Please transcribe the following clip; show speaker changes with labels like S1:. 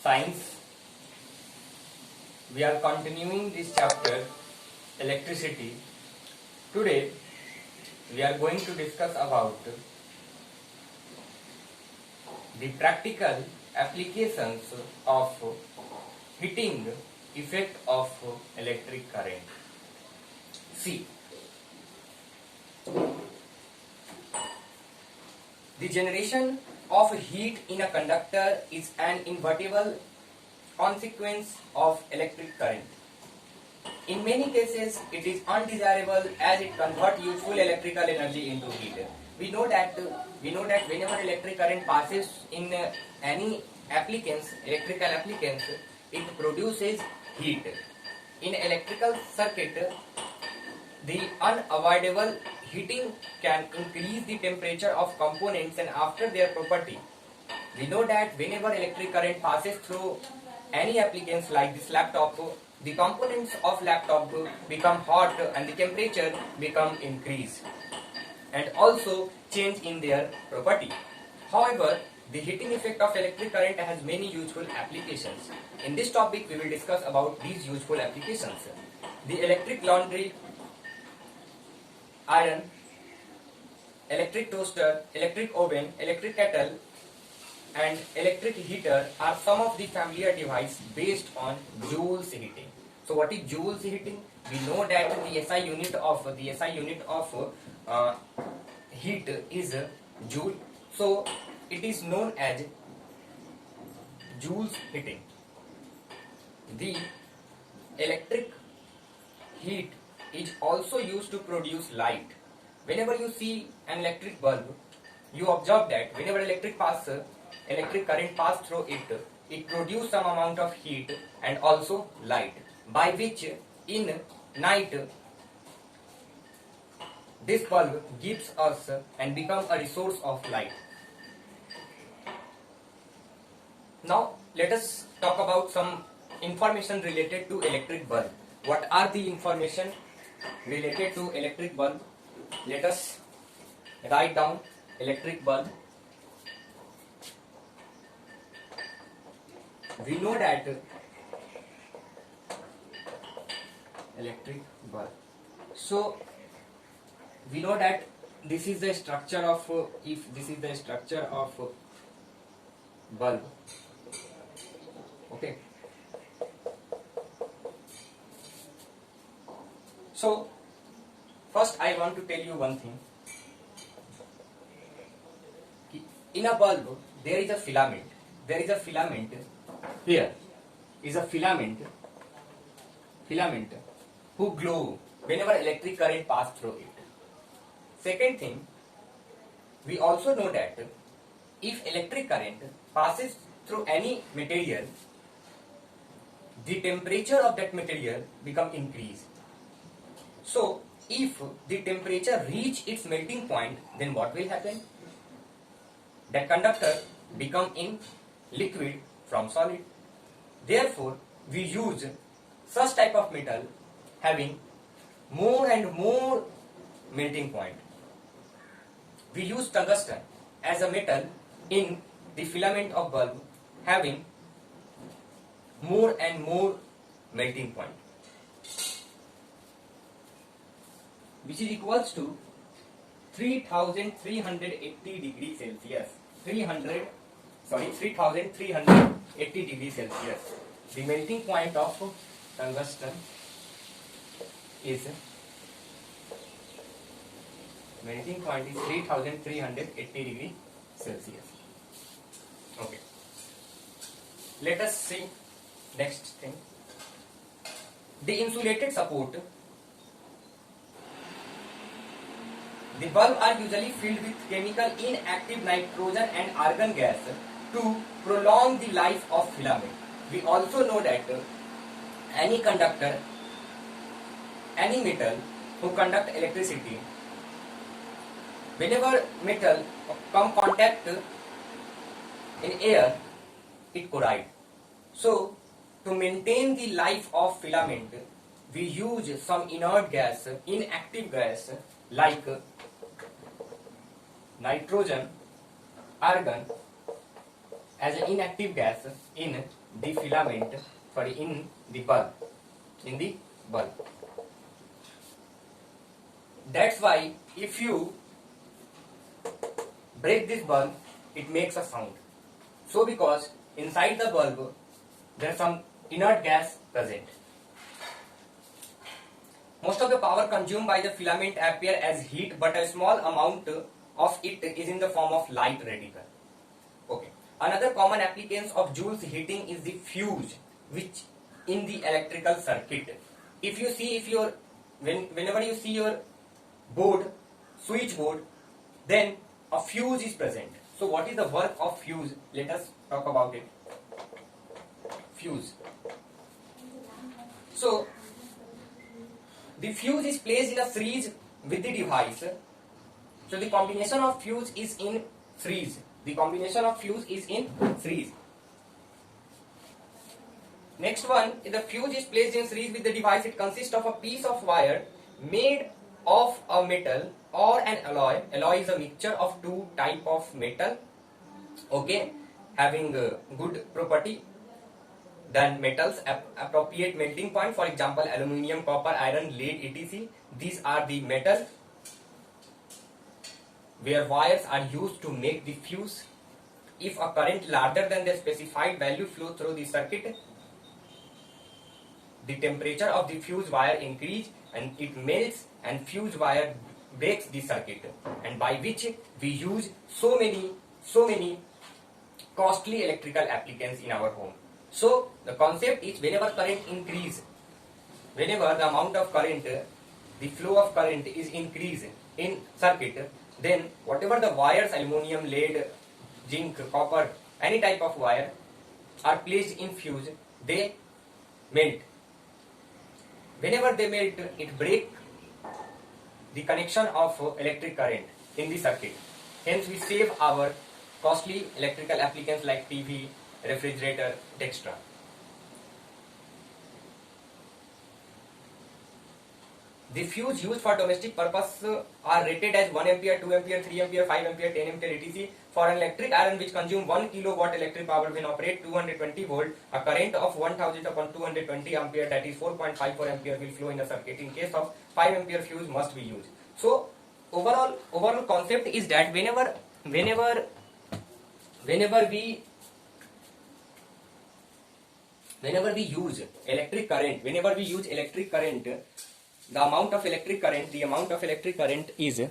S1: Science. We are continuing this chapter, electricity. Today we are going to discuss about the practical applications of heating effect of electric current. See, the generation of heat in a conductor is an inevitable consequence of electric current. In many cases, it is undesirable as it converts useful electrical energy into heat. We know that whenever electric current passes in any electrical applicants, it produces heat. In electrical circuit, the unavoidable heating can increase the temperature of components and after their property. We know that whenever electric current passes through any appliance like this laptop, the components of laptop become hot and the temperature become increased and also change in their property. However, the heating effect of electric current has many useful applications. In this topic, we will discuss about these useful applications. The electric laundry, iron, electric toaster, electric oven, electric kettle, and electric heater are some of the familiar devices based on joules heating. So, what is joules heating? We know that the SI unit of heat is joule. So, it is known as joules heating. The electric heat is also used to produce light. Whenever you see an electric bulb, you observe that whenever electric current pass through it produces some amount of heat and also light, by which in night this bulb gives us and becomes a resource of light. Now let us talk about some information related to electric bulb. What are the information related to electric bulb? Let us write down electric bulb. We know that electric bulb. So we know that this is the structure of bulb. Okay. So first I want to tell you one thing. In a bulb there is a filament. Here is a filament who glow whenever electric current passes through it. Second thing, we also know that if electric current passes through any material, the temperature of that material become increased. So if the temperature reach its melting point, then what will happen? That conductor become in liquid from solid. Therefore, we use such type of metal having more and more melting point. We use tungsten as a metal in the filament of bulb having more and more melting point, which is equals to 3380 degrees Celsius. 3380 degrees Celsius. The melting point of tungsten is 3380 degrees Celsius. Okay. Let us see next thing. The insulated support. The bulbs are usually filled with chemical inactive nitrogen and argon gas to prolong the life of filament. We also know that any conductor, any metal who conduct electricity, whenever metal come contact in air, it corrode. So to maintain the life of filament, we use some inert gas, inactive gas like nitrogen, argon as an inactive gas in the filament, in the bulb. That's why if you break this bulb, it makes a sound. So because inside the bulb there is some inert gas present. Most of the power consumed by the filament appear as heat, but a small amount of it is in the form of light radical. Okay. Another common application of Joule's heating is the fuse, which in the electrical circuit. If you see, whenever you see your board, switch board, then a fuse is present. So what is the work of fuse? Let us talk about it. Fuse. So the fuse is placed in a series with the device. So the combination of fuse is in series. Next one, if the fuse is placed in series with the device, it consists of a piece of wire made of a metal or an alloy. Alloy is a mixture of two type of metal, okay, having good property than metals, appropriate melting point, for example aluminium, copper, iron, lead, etc. These are the metals where wires are used to make the fuse. If a current larger than the specified value flow through the circuit, the temperature of the fuse wire increase and it melts, and fuse wire breaks the circuit, and by which we use so many costly electrical appliances in our home. So the concept is, whenever current increase, whenever the amount of current, the flow of current is increased in circuit, then whatever the wires, aluminium, lead, zinc, copper, any type of wire are placed in fuse, they melt. Whenever they melt, it breaks the connection of electric current in the circuit. Hence we save our costly electrical appliances like TV, refrigerator, etc. The fuse used for domestic purpose are rated as 1 ampere, 2 ampere, 3 ampere, 5 ampere, 10 ampere, etc. For an electric iron which consume 1 kilowatt electric power when operate 220 volt, a current of 1000 upon 220 ampere, that is 4.54 ampere, will flow in a circuit. In case of 5 ampere fuse must be used. So overall concept is that whenever we use electric current, the amount of electric current is